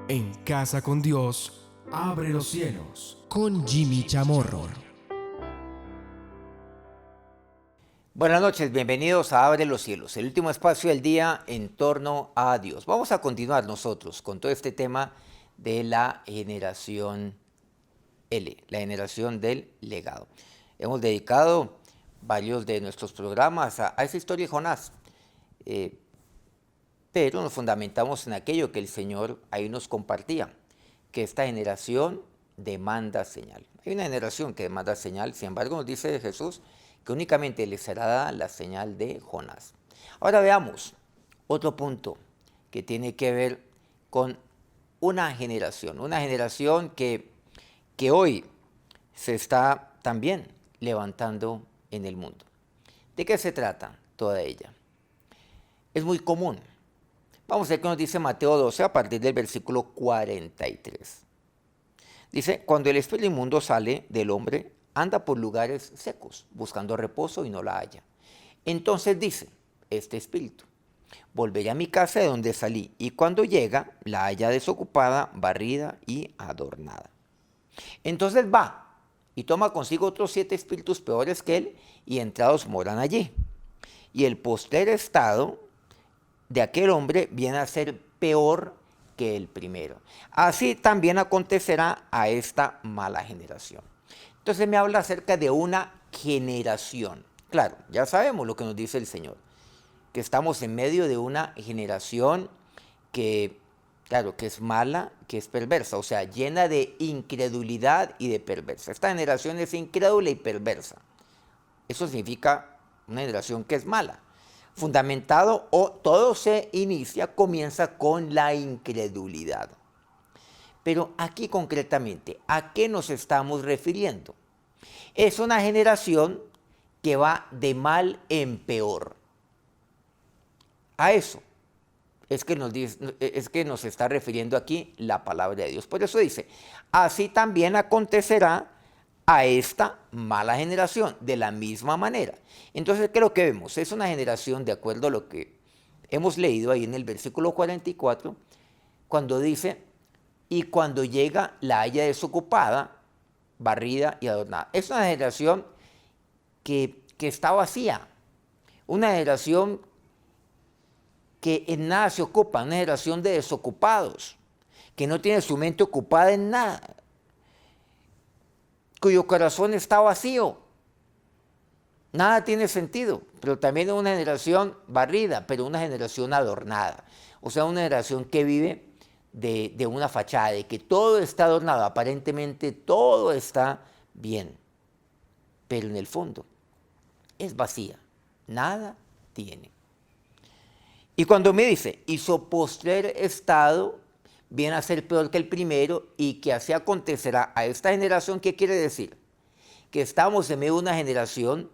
En Casa con Dios, abre los cielos. Con Jimmy Chamorro. Buenas noches, bienvenidos a Abre los Cielos, el último espacio del día en torno a Dios. Vamos a continuar nosotros con todo este tema de la generación L, la generación del legado. Hemos dedicado varios de nuestros programas a esa historia de Jonás, pero nos fundamentamos en aquello que el Señor ahí nos compartía, que esta generación demanda señal. Hay una generación que demanda señal, sin embargo nos dice Jesús que únicamente les será dada la señal de Jonás. Ahora veamos otro punto que tiene que ver con una generación que hoy se está también levantando en el mundo. ¿De qué se trata toda ella? Es muy común. Vamos a ver qué nos dice Mateo 12 a partir del versículo 43. Dice, cuando el espíritu inmundo sale del hombre, anda por lugares secos, buscando reposo y no la halla. Entonces dice, este espíritu, volveré a mi casa de donde salí, y cuando llega, la halla desocupada, barrida y adornada. Entonces va y toma consigo otros 7 espíritus peores que él, y entrados moran allí. Y el postrer estado de aquel hombre viene a ser peor que el primero. Así también acontecerá a esta mala generación. Entonces me habla acerca de una generación. Claro, ya sabemos lo que nos dice el Señor, que estamos en medio de una generación que, claro, que es mala, que es perversa, o sea, llena de incredulidad y de perversa. Esta generación es incrédula y perversa. Eso significa una generación que es mala. Fundamentado o todo comienza con la incredulidad. Pero aquí concretamente, ¿a qué nos estamos refiriendo? Es una generación que va de mal en peor. A eso es que nos está refiriendo aquí la palabra de Dios. Por eso dice, así también acontecerá a esta mala generación, de la misma manera. Entonces, ¿qué es lo que vemos? Es una generación, de acuerdo a lo que hemos leído ahí en el versículo 44, cuando dice, y cuando llega la haya desocupada, barrida y adornada. Es una generación que está vacía, una generación que en nada se ocupa, una generación de desocupados, que no tiene su mente ocupada en nada, cuyo corazón está vacío. Nada tiene sentido, pero también es una generación barrida, pero una generación adornada. O sea, una generación que vive de una fachada, de que todo está adornado, aparentemente todo está bien, pero en el fondo es vacía, nada tiene. Y cuando me dice, y su postrer estado viene a ser peor que el primero, y que así acontecerá a esta generación, ¿qué quiere decir? Que estamos en medio de una generación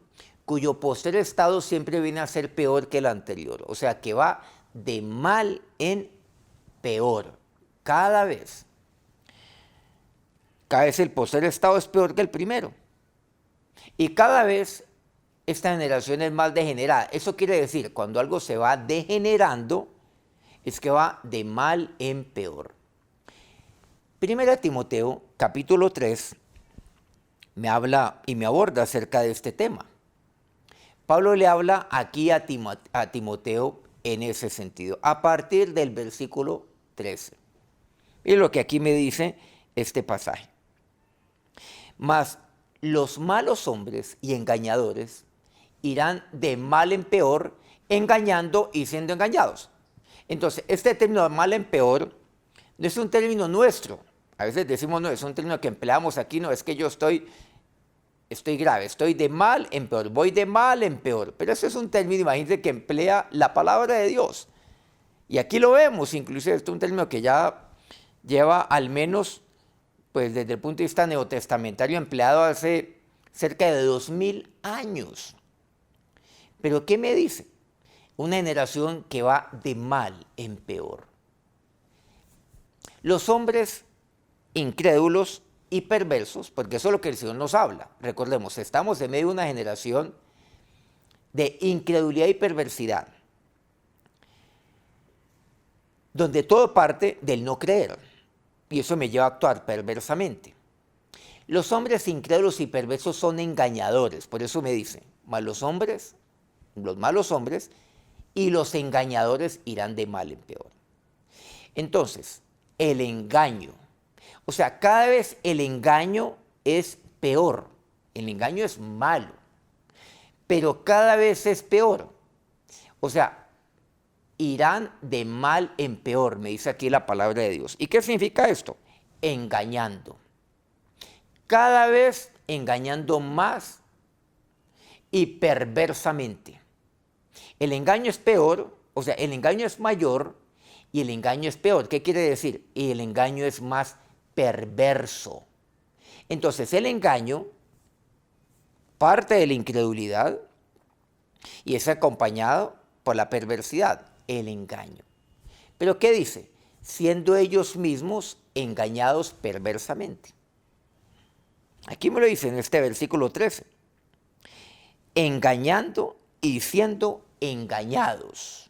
cuyo postrer estado siempre viene a ser peor que el anterior. O sea, que va de mal en peor, cada vez. Cada vez el postrer estado es peor que el primero. Y cada vez esta generación es más degenerada. Eso quiere decir, cuando algo se va degenerando, es que va de mal en peor. Primera Timoteo, capítulo 3, me habla y me aborda acerca de este tema. Pablo le habla aquí a Timoteo en ese sentido, a partir del versículo 13. Y lo que aquí me dice este pasaje. Mas los malos hombres y engañadores irán de mal en peor, engañando y siendo engañados. Entonces, este término de mal en peor no es un término nuestro. A veces decimos, no, es un término que empleamos aquí, no, es que yo estoy grave, estoy de mal en peor, voy de mal en peor. Pero ese es un término, imagínense, que emplea la palabra de Dios. Y aquí lo vemos, inclusive este es un término que ya lleva al menos, pues desde el punto de vista neotestamentario, empleado hace cerca de 2000 años. Pero ¿qué me dice? Una generación que va de mal en peor. Los hombres incrédulos y perversos, porque eso es lo que el Señor nos habla. Recordemos, estamos en medio de una generación de incredulidad y perversidad, donde todo parte del no creer. y eso me lleva a actuar perversamente. Los hombres incrédulos y perversos son engañadores, por eso me dice, los malos hombres y los engañadores irán de mal en peor. Entonces, el engaño, o sea, cada vez el engaño es peor, el engaño es malo, pero cada vez es peor. O sea, irán de mal en peor, me dice aquí la palabra de Dios. ¿Y qué significa esto? Engañando. Cada vez engañando más y perversamente. El engaño es peor, o sea, el engaño es mayor y el engaño es peor. ¿Qué quiere decir? Y el engaño es más perverso. Entonces, el engaño parte de la incredulidad y es acompañado por la perversidad, el engaño. ¿Pero qué dice? Siendo ellos mismos engañados perversamente. Aquí me lo dice en este versículo 13. Engañando y siendo engañados.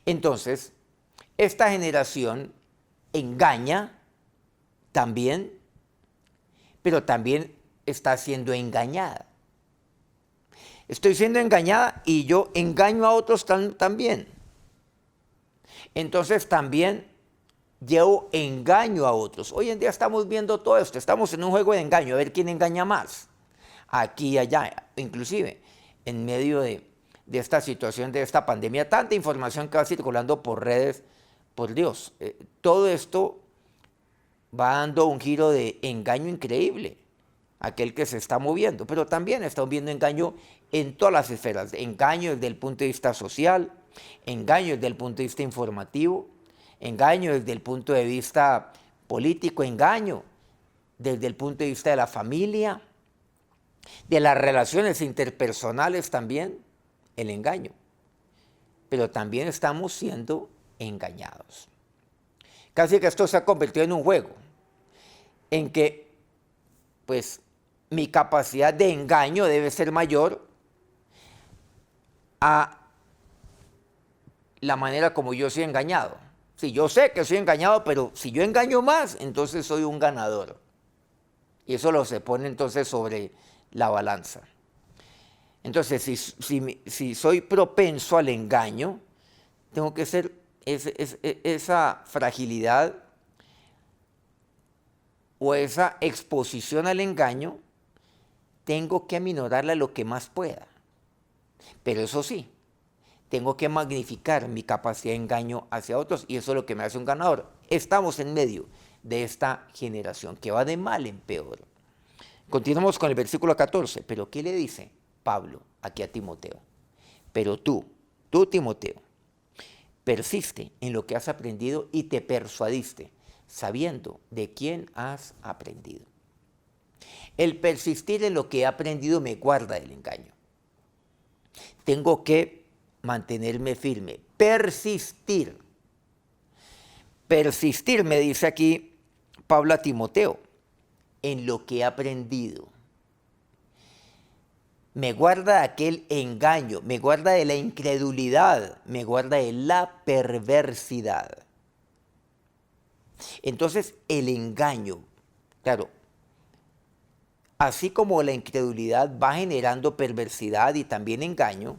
Entonces, esta generación engaña también, pero también está siendo engañada. Estoy siendo engañada y yo engaño a otros también. Entonces también llevo engaño a otros. Hoy en día estamos viendo todo esto, estamos en un juego de engaño, a ver quién engaña más. Aquí y allá, inclusive en medio de esta situación, de esta pandemia, tanta información que va circulando por redes, por Dios. Todo esto va dando un giro de engaño increíble, aquel que se está moviendo, pero también estamos viendo engaño en todas las esferas, engaño desde el punto de vista social, engaño desde el punto de vista informativo, engaño desde el punto de vista político, engaño desde el punto de vista de la familia, de las relaciones interpersonales también, el engaño. Pero también estamos siendo engañados. Casi que esto se ha convertido en un juego, en que pues mi capacidad de engaño debe ser mayor a la manera como yo soy engañado. Sí, yo sé que soy engañado, pero si yo engaño más, entonces soy un ganador. Y eso lo se pone entonces sobre la balanza. Entonces, si soy propenso al engaño, tengo que ser esa fragilidad o esa exposición al engaño, tengo que aminorarla lo que más pueda. Pero eso sí, tengo que magnificar mi capacidad de engaño hacia otros y eso es lo que me hace un ganador. Estamos en medio de esta generación que va de mal en peor. Continuamos con el versículo 14. Pero ¿qué le dice Pablo aquí a Timoteo? Pero tú Timoteo, persiste en lo que has aprendido y te persuadiste, sabiendo de quién has aprendido. El persistir en lo que he aprendido me guarda del engaño. Tengo que mantenerme firme, persistir. Persistir, me dice aquí Pablo a Timoteo, en lo que he aprendido. Me guarda de aquel engaño, me guarda de la incredulidad, me guarda de la perversidad. Entonces, el engaño, claro, así como la incredulidad va generando perversidad y también engaño,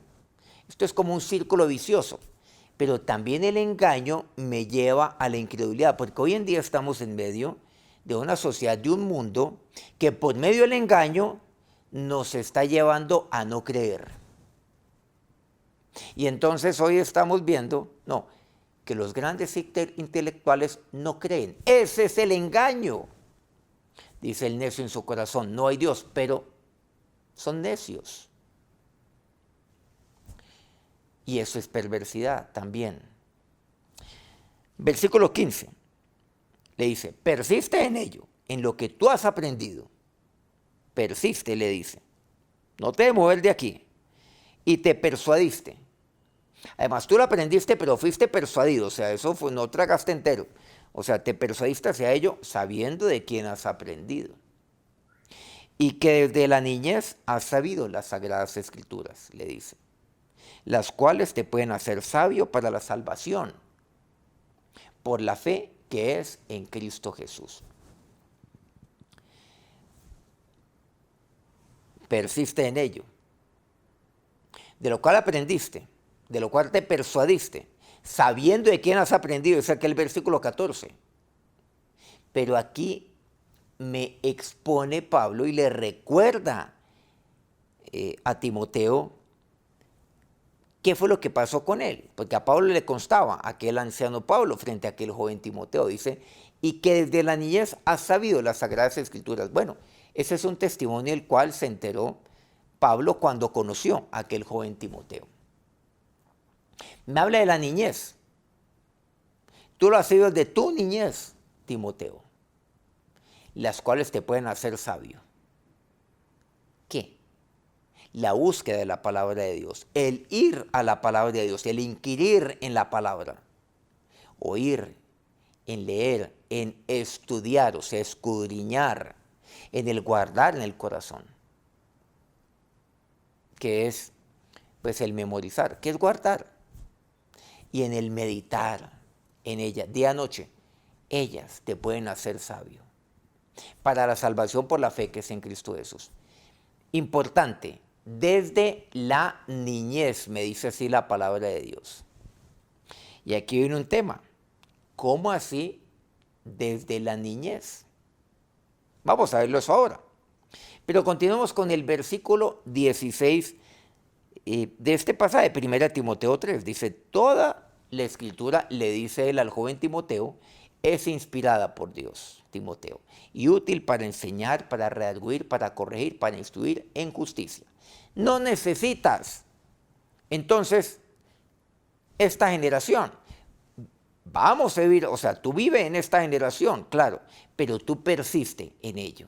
esto es como un círculo vicioso, pero también el engaño me lleva a la incredulidad, porque hoy en día estamos en medio de una sociedad, de un mundo, que por medio del engaño nos está llevando a no creer. Y entonces hoy estamos viendo, que los grandes intelectuales no creen. Ese es el engaño. Dice el necio en su corazón, no hay Dios, pero son necios. Y eso es perversidad también. Versículo 15 le dice, persiste en ello, en lo que tú has aprendido. Persiste, le dice. No te debes mover de aquí. Y te persuadiste. Además, tú lo aprendiste, pero fuiste persuadido. O sea, eso no tragaste entero. O sea, te persuadiste hacia ello sabiendo de quién has aprendido. Y que desde la niñez has sabido las Sagradas Escrituras, le dice. Las cuales te pueden hacer sabio para la salvación por la fe que es en Cristo Jesús. Persiste en ello, de lo cual aprendiste, de lo cual te persuadiste, sabiendo de quién has aprendido, es aquel versículo 14. Pero aquí me expone Pablo y le recuerda a Timoteo qué fue lo que pasó con él, porque a Pablo le constaba, aquel anciano Pablo frente a aquel joven Timoteo, dice, y que desde la niñez has sabido las Sagradas Escrituras. Bueno, ese es un testimonio del cual se enteró Pablo cuando conoció a aquel joven Timoteo. Me habla de la niñez. Tú lo has sabido de tu niñez, Timoteo, las cuales te pueden hacer sabio. ¿Qué? La búsqueda de la palabra de Dios, el ir a la palabra de Dios, el inquirir en la palabra, oír, en leer, en estudiar, o sea, escudriñar, en el guardar en el corazón, que es pues el memorizar, que es guardar, y en el meditar en ella, día y noche, ellas te pueden hacer sabio para la salvación por la fe que es en Cristo Jesús. Importante, desde la niñez, me dice así la palabra de Dios. Y aquí viene un tema, ¿cómo así desde la niñez? Vamos a verlo eso ahora. Pero continuamos con el versículo 16 de este pasaje, 1 Timoteo 3. Dice, toda la escritura, le dice él al joven Timoteo, es inspirada por Dios, Timoteo, y útil para enseñar, para redarguir, para corregir, para instruir en justicia. No necesitas, entonces, esta generación. Vamos a vivir, o sea, tú vives en esta generación, claro, pero tú persiste en ello.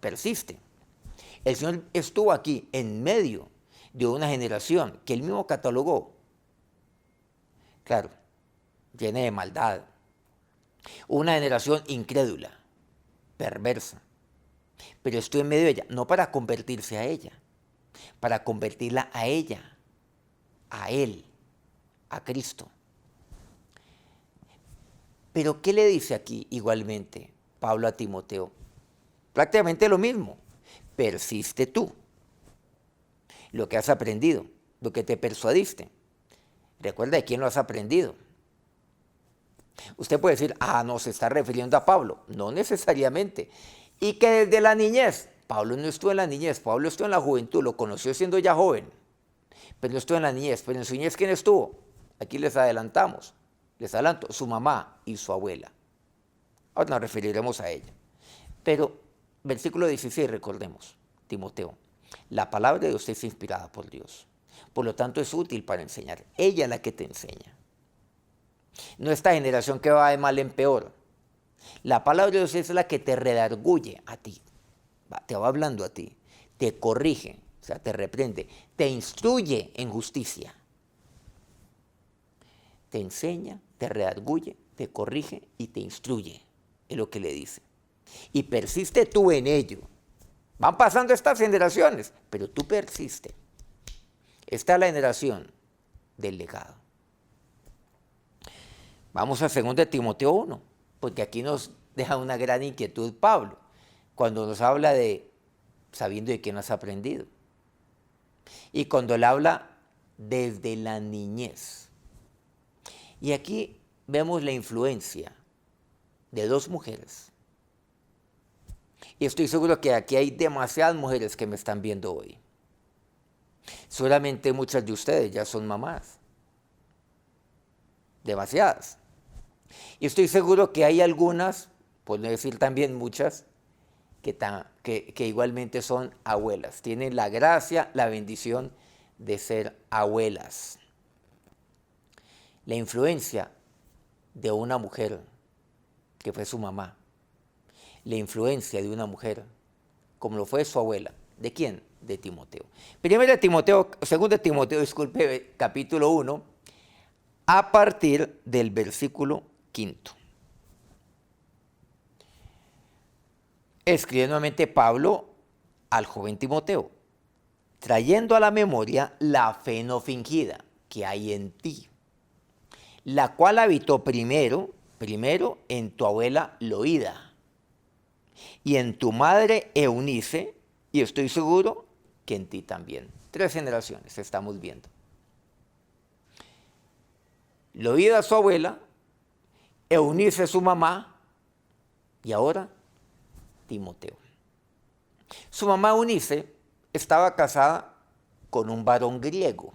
Persiste. El Señor estuvo aquí en medio de una generación que Él mismo catalogó, claro, llena de maldad. Una generación incrédula, perversa. Pero estuvo en medio de ella, no para convertirse a ella, para convertirla a ella, a Él, a Cristo. Pero ¿qué le dice aquí igualmente Pablo a Timoteo? Prácticamente lo mismo. Persiste tú. Lo que has aprendido, lo que te persuadiste. Recuerda de quién lo has aprendido. Usted puede decir, no se está refiriendo a Pablo. No necesariamente. Y que desde la niñez, Pablo no estuvo en la niñez, Pablo estuvo en la juventud, lo conoció siendo ya joven. Pero no estuvo en la niñez. Pero en su niñez, ¿quién estuvo? Aquí les adelantamos. Les adelanto, su mamá y su abuela. Ahora nos referiremos a ella. Pero, versículo 16, recordemos, Timoteo, la palabra de Dios es inspirada por Dios. Por lo tanto, es útil para enseñar. Ella es la que te enseña. No esta generación que va de mal en peor. La palabra de Dios es la que te redarguye a ti. Te va hablando a ti. Te corrige, o sea, te reprende. Te instruye en justicia. Te enseña, te redarguye, te corrige y te instruye. Es lo que le dice. Y persiste tú en ello. Van pasando estas generaciones, pero tú persiste. Esta es la generación del legado. Vamos a 2 Timoteo 1, porque aquí nos deja una gran inquietud Pablo, cuando nos habla de sabiendo de quién has aprendido. Y cuando él habla desde la niñez. Y aquí vemos la influencia de dos mujeres. Y estoy seguro que aquí hay demasiadas mujeres que me están viendo hoy. Seguramente muchas de ustedes ya son mamás. Demasiadas. Y estoy seguro que hay algunas, por no decir también muchas, que igualmente son abuelas. Tienen la gracia, la bendición de ser abuelas. La influencia de una mujer que fue su mamá. La influencia de una mujer como lo fue su abuela. ¿De quién? De Timoteo. 2 Timoteo, disculpe, capítulo 1, a partir del versículo 5. Escribe nuevamente Pablo al joven Timoteo, trayendo a la memoria la fe no fingida que hay en ti, la cual habitó primero primero en tu abuela Loída y en tu madre Eunice, y estoy seguro que en ti también. 3 generaciones estamos viendo. Loída su abuela, Eunice su mamá, y ahora Timoteo. Su mamá Eunice estaba casada con un varón griego.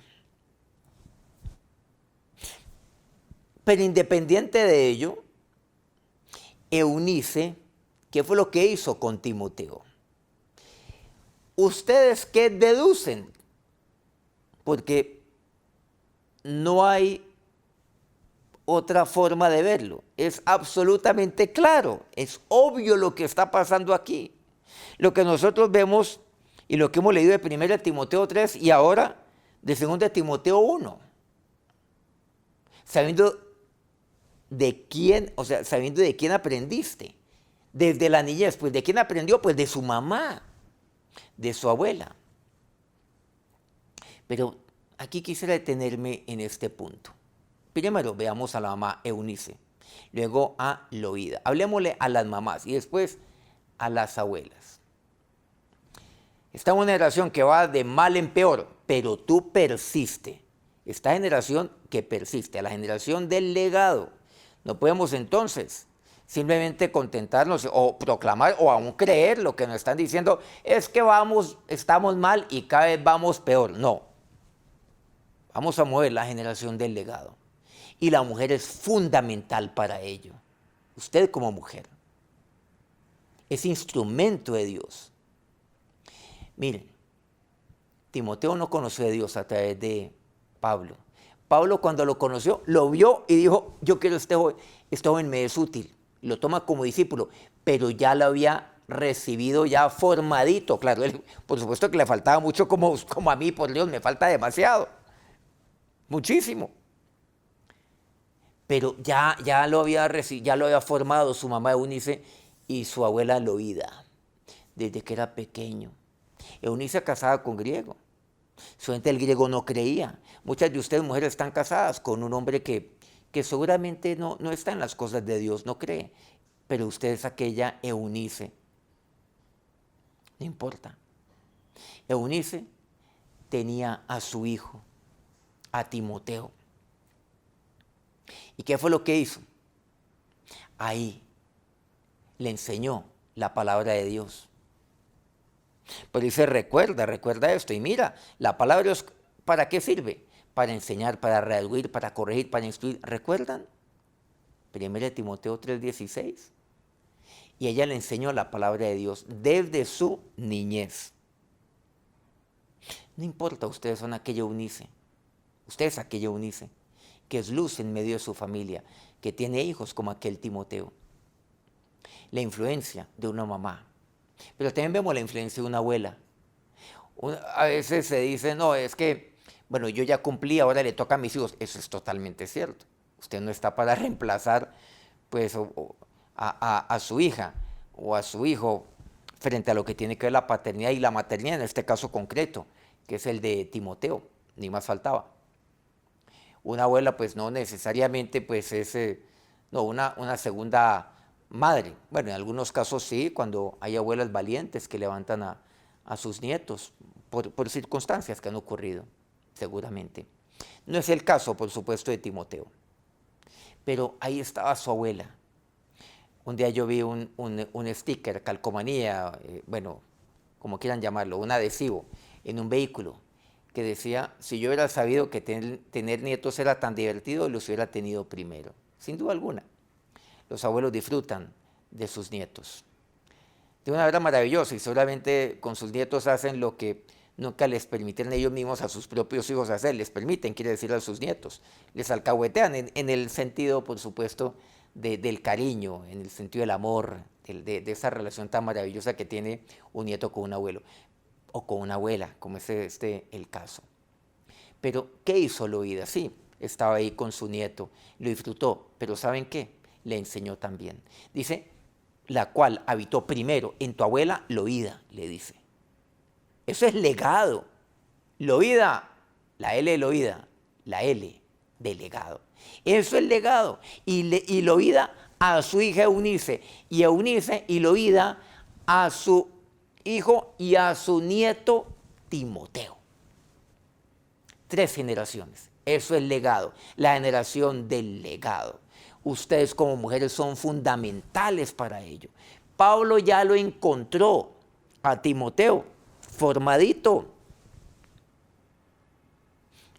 Pero independiente de ello, Eunice, ¿qué fue lo que hizo con Timoteo? ¿Ustedes qué deducen? Porque no hay otra forma de verlo. Es absolutamente claro, es obvio lo que está pasando aquí. Lo que nosotros vemos y lo que hemos leído de 1 Timoteo 3 y ahora de 2 Timoteo 1. Sabiendo de quién, o sea, sabiendo de quién aprendiste. Desde la niñez, pues ¿de quién aprendió? Pues de su mamá, de su abuela. Pero aquí quisiera detenerme en este punto. Primero veamos a la mamá Eunice, luego a Loída. Hablemosle a las mamás y después a las abuelas. Esta es una generación que va de mal en peor, pero tú persiste. Esta generación que persiste, a la generación del legado. No podemos entonces simplemente contentarnos o proclamar o aún creer lo que nos están diciendo, es que estamos mal y cada vez vamos peor. No, vamos a mover la generación del legado. Y la mujer es fundamental para ello. Usted como mujer es instrumento de Dios. Miren, Timoteo no conoció a Dios a través de Pablo. Pablo cuando lo conoció, lo vio y dijo, yo quiero este joven me es útil. Lo toma como discípulo, pero ya lo había recibido ya formadito. Claro, él, por supuesto que le faltaba mucho como a mí, por Dios, me falta demasiado. Muchísimo. Pero ya lo había formado su mamá Eunice y su abuela Loída, desde que era pequeño. Eunice casada con griego. Solamente el griego no creía. Muchas de ustedes mujeres están casadas con un hombre que seguramente no está en las cosas de Dios, no cree. Pero usted es aquella Eunice. No importa. Eunice tenía a su hijo, a Timoteo. ¿Y qué fue lo que hizo? Ahí le enseñó la palabra de Dios. Pero dice, recuerda esto. Y mira, la palabra de Dios, ¿para qué sirve? Para enseñar, para redarguir, para corregir, para instruir. ¿Recuerdan? 1 Timoteo 3:16. Y ella le enseñó la palabra de Dios desde su niñez. No importa, ustedes son aquella Eunice. Ustedes aquella Eunice, que es luz en medio de su familia, que tiene hijos como aquel Timoteo. La influencia de una mamá. Pero también vemos la influencia de una abuela. A veces se dice, no, es que, bueno, yo ya cumplí, ahora le toca a mis hijos. Eso es totalmente cierto. Usted no está para reemplazar pues, a su hija o a su hijo frente a lo que tiene que ver la paternidad y la maternidad, en este caso concreto, que es el de Timoteo, ni más faltaba. Una abuela pues no necesariamente pues es una segunda madre. Bueno, en algunos casos sí, cuando hay abuelas valientes que levantan a sus nietos por circunstancias que han ocurrido, seguramente. No es el caso, por supuesto, de Timoteo. Pero ahí estaba su abuela. Un día yo vi un sticker, calcomanía, bueno, como quieran llamarlo, un adhesivo en un vehículo que decía, si yo hubiera sabido que tener nietos era tan divertido, los hubiera tenido primero. Sin duda alguna. Los abuelos disfrutan de sus nietos de una manera maravillosa y seguramente con sus nietos hacen lo que nunca les permitieron ellos mismos a sus propios hijos hacer. Les permiten, quiere decir a sus nietos. Les alcahuetean en el sentido, por supuesto, del cariño, en el sentido del amor, de esa relación tan maravillosa que tiene un nieto con un abuelo o con una abuela, como es el caso. Pero, ¿qué hizo Loída? Sí, estaba ahí con su nieto, lo disfrutó, pero ¿saben qué? Le enseñó también. Dice, la cual habitó primero en tu abuela Loída, le dice. Eso es legado. Loída, la L de Loída, la L de legado. Eso es legado. Y Loída a su hija Eunice, y Eunice y Loída a su hijo y a su nieto Timoteo. 3 generaciones. Eso es legado, la generación del legado. Ustedes como mujeres son fundamentales para ello. Pablo ya lo encontró a Timoteo, formadito.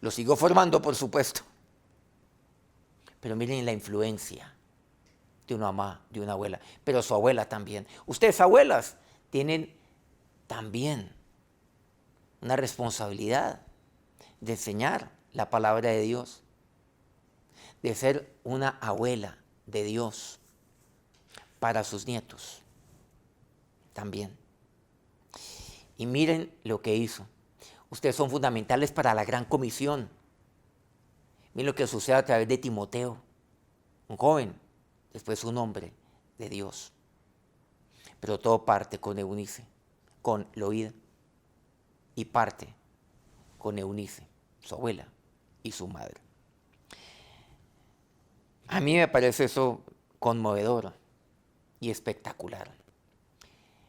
Lo sigo formando, por supuesto. Pero miren la influencia de una mamá, de una abuela, pero su abuela también. Ustedes, abuelas, tienen también una responsabilidad de enseñar la palabra de Dios, de ser una abuela de Dios para sus nietos también. Y miren lo que hizo. Ustedes son fundamentales para la gran comisión. Miren lo que sucede a través de Timoteo, un joven, después un hombre de Dios. Pero todo parte con Eunice, con Loída, y parte con Eunice, su abuela y su madre. A mí me parece eso conmovedor y espectacular.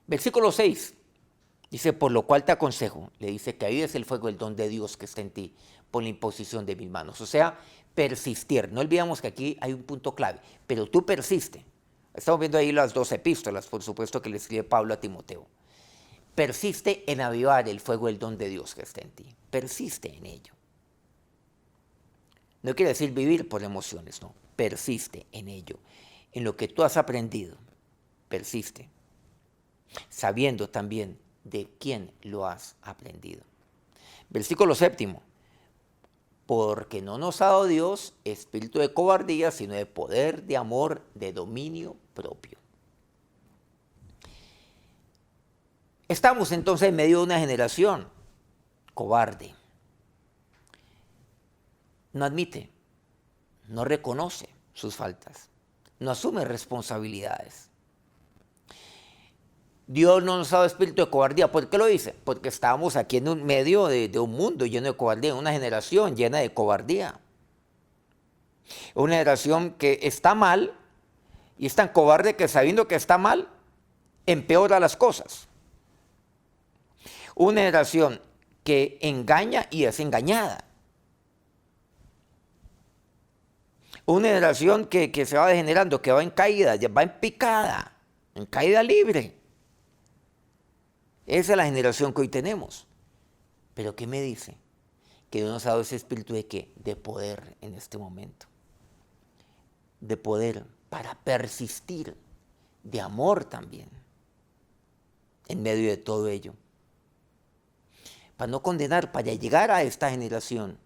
Versículo 6 dice, por lo cual te aconsejo, le dice que avives el fuego, el don de Dios que está en ti, por la imposición de mis manos. O sea, persistir. No olvidamos que aquí hay un punto clave, pero tú persiste. Estamos viendo ahí las 2 epístolas, por supuesto, que le escribe Pablo a Timoteo. Persiste en avivar el fuego, el don de Dios que está en ti. Persiste en ello. No quiere decir vivir por emociones, no. Persiste en ello. En lo que tú has aprendido, persiste. Sabiendo también de quién lo has aprendido. Versículo 7. Porque no nos ha dado Dios espíritu de cobardía, sino de poder, de amor, de dominio propio. Estamos entonces en medio de una generación cobarde. No admite, no reconoce sus faltas, no asume responsabilidades. Dios no nos ha dado espíritu de cobardía. ¿Por qué lo dice? Porque estamos aquí en un medio de un mundo lleno de cobardía, una generación llena de cobardía. Una generación que está mal y es tan cobarde que sabiendo que está mal, empeora las cosas. Una generación que engaña y es engañada. Una generación que se va degenerando, que va en caída, va en caída libre. Esa es la generación que hoy tenemos. Pero ¿qué me dice? Que Dios nos ha dado ese espíritu de ¿qué? De poder en este momento. De poder para persistir. De amor también. En medio de todo ello. Para no condenar, para llegar a esta generación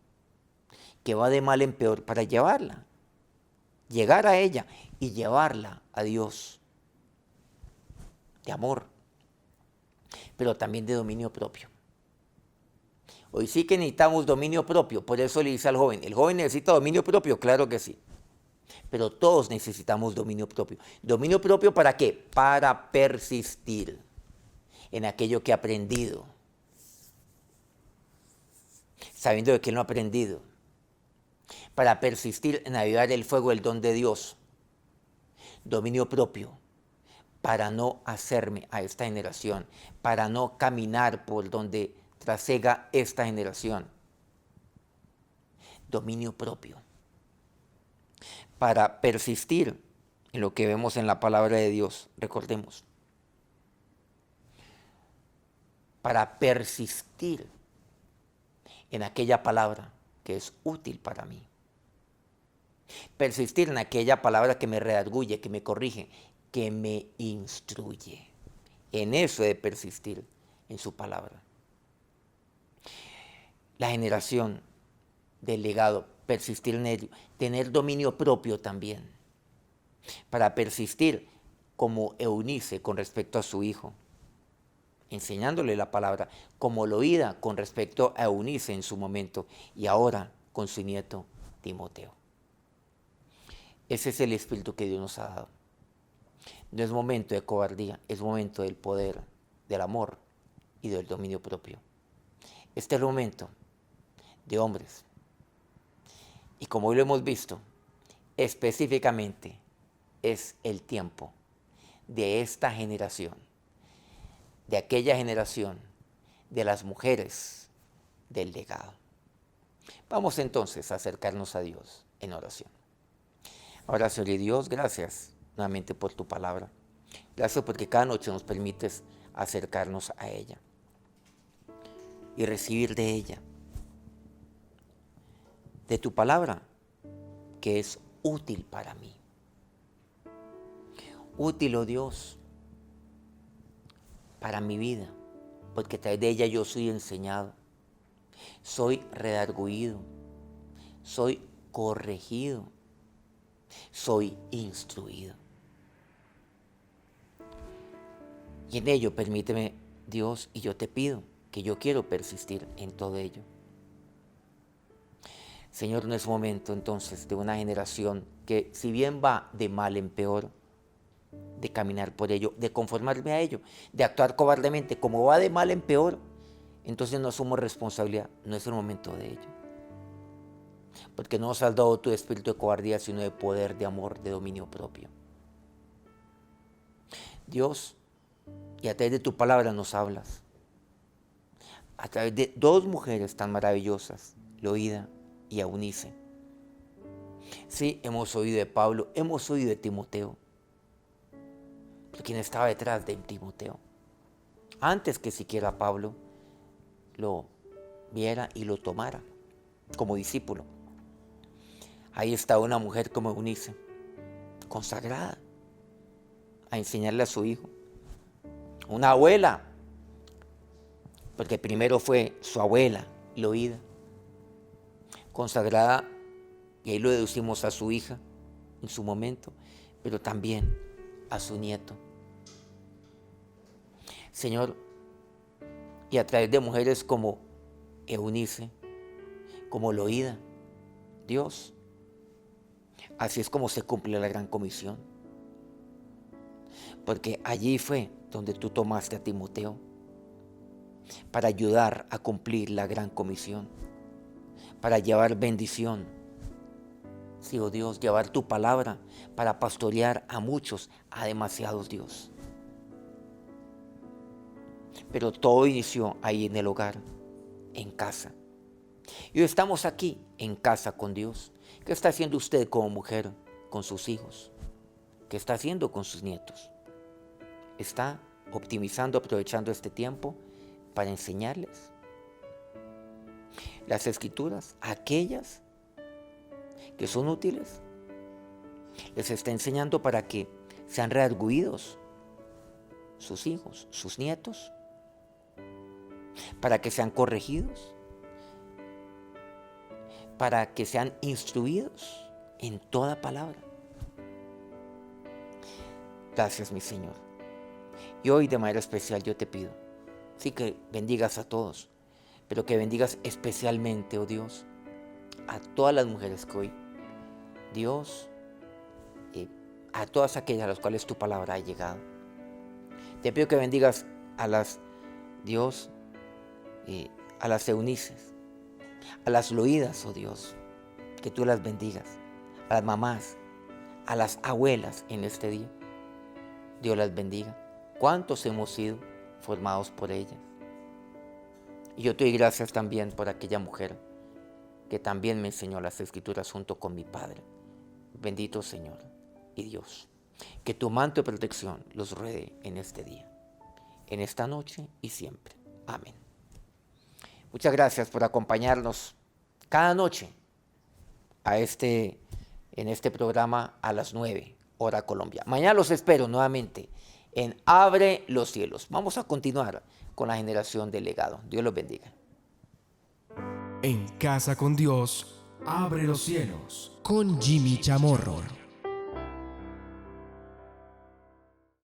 que va de mal en peor, para llevarla. Llegar a ella y llevarla a Dios. De amor. Pero también de dominio propio. Hoy sí que necesitamos dominio propio, por eso le dice al joven, ¿el joven necesita dominio propio? Claro que sí, pero todos necesitamos dominio propio. ¿Dominio propio para qué? Para persistir en aquello que ha aprendido, sabiendo de que no ha aprendido, para persistir en avivar el fuego del don de Dios. Dominio propio. Para no hacerme a esta generación, para no caminar por donde trasega esta generación. Dominio propio. Para persistir en lo que vemos en la palabra de Dios, recordemos. Para persistir en aquella palabra que es útil para mí. Persistir en aquella palabra que me redarguye, que me corrige, que me instruye. En eso de persistir en su palabra. La generación del legado, persistir en ello, tener dominio propio también, para persistir como Eunice con respecto a su hijo, enseñándole la palabra, como Loída con respecto a Eunice en su momento, y ahora con su nieto Timoteo. Ese es el espíritu que Dios nos ha dado. No es momento de cobardía, es momento del poder, del amor y del dominio propio. Este es el momento de hombres Y como hoy lo hemos visto, específicamente es el tiempo de esta generación, de aquella generación, de las mujeres del legado. Vamos entonces a acercarnos a Dios en oración. Ahora, Señor y Dios, gracias nuevamente por tu palabra. Gracias porque cada noche nos permites acercarnos a ella y recibir de ella, de tu palabra, que es útil para mí. Útil, oh Dios, para mi vida, porque a través de ella yo soy enseñado, soy redarguido, soy corregido, soy instruido. Y en ello permíteme, Dios, y yo te pido que yo quiero persistir en todo ello. Señor, no es momento entonces de una generación que, si bien va de mal en peor, de caminar por ello, de conformarme a ello, de actuar cobardemente, como va de mal en peor, entonces no asumo responsabilidad. No es el momento de ello. Porque no nos has dado tu espíritu de cobardía, sino de poder, de amor, de dominio propio. Dios, y a través de tu palabra nos hablas. A través de dos mujeres tan maravillosas, Loida y Eunice. Sí, hemos oído de Pablo, hemos oído de Timoteo. Pero quien estaba detrás de Timoteo, antes que siquiera Pablo lo viera y lo tomara como discípulo. Ahí está una mujer como Eunice, consagrada a enseñarle a su hijo. Una abuela, porque primero fue su abuela, Loida, consagrada, y ahí lo deducimos a su hija en su momento, pero también a su nieto. Señor, y a través de mujeres como Eunice, como Loida, Dios, así es como se cumple la gran comisión. Porque allí fue donde tú tomaste a Timoteo para ayudar a cumplir la gran comisión, para llevar bendición. Sí, oh Dios, llevar tu palabra para pastorear a muchos, a demasiados, Dios. Pero todo inició ahí en el hogar, en casa. Y hoy estamos aquí, en casa con Dios. ¿Qué está haciendo usted como mujer con sus hijos? ¿Qué está haciendo con sus nietos? ¿Está optimizando, aprovechando este tiempo para enseñarles las escrituras, aquellas que son útiles? Les está enseñando para que sean redarguidos sus hijos, sus nietos, para que sean corregidos, para que sean instruidos en toda palabra. Gracias, mi Señor. Y hoy de manera especial yo te pido, sí, que bendigas a todos, pero que bendigas especialmente, oh Dios, a todas las mujeres que hoy, Dios, a todas aquellas a las cuales tu palabra ha llegado. Te pido que bendigas a las, Dios, a las Eunices, a las Loidas, oh Dios, que tú las bendigas, a las mamás, a las abuelas en este día. Dios las bendiga. ¿Cuántos hemos sido formados por ellas? Y yo te doy gracias también por aquella mujer que también me enseñó las escrituras junto con mi padre. Bendito Señor y Dios, que tu manto de protección los rodee en este día, en esta noche y siempre. Amén. Muchas gracias por acompañarnos cada noche en este programa a las 9, hora Colombia. Mañana los espero nuevamente en Abre los Cielos. Vamos a continuar con la generación del legado. Dios los bendiga. En casa con Dios, abre los cielos. Con Jimmy Chamorro.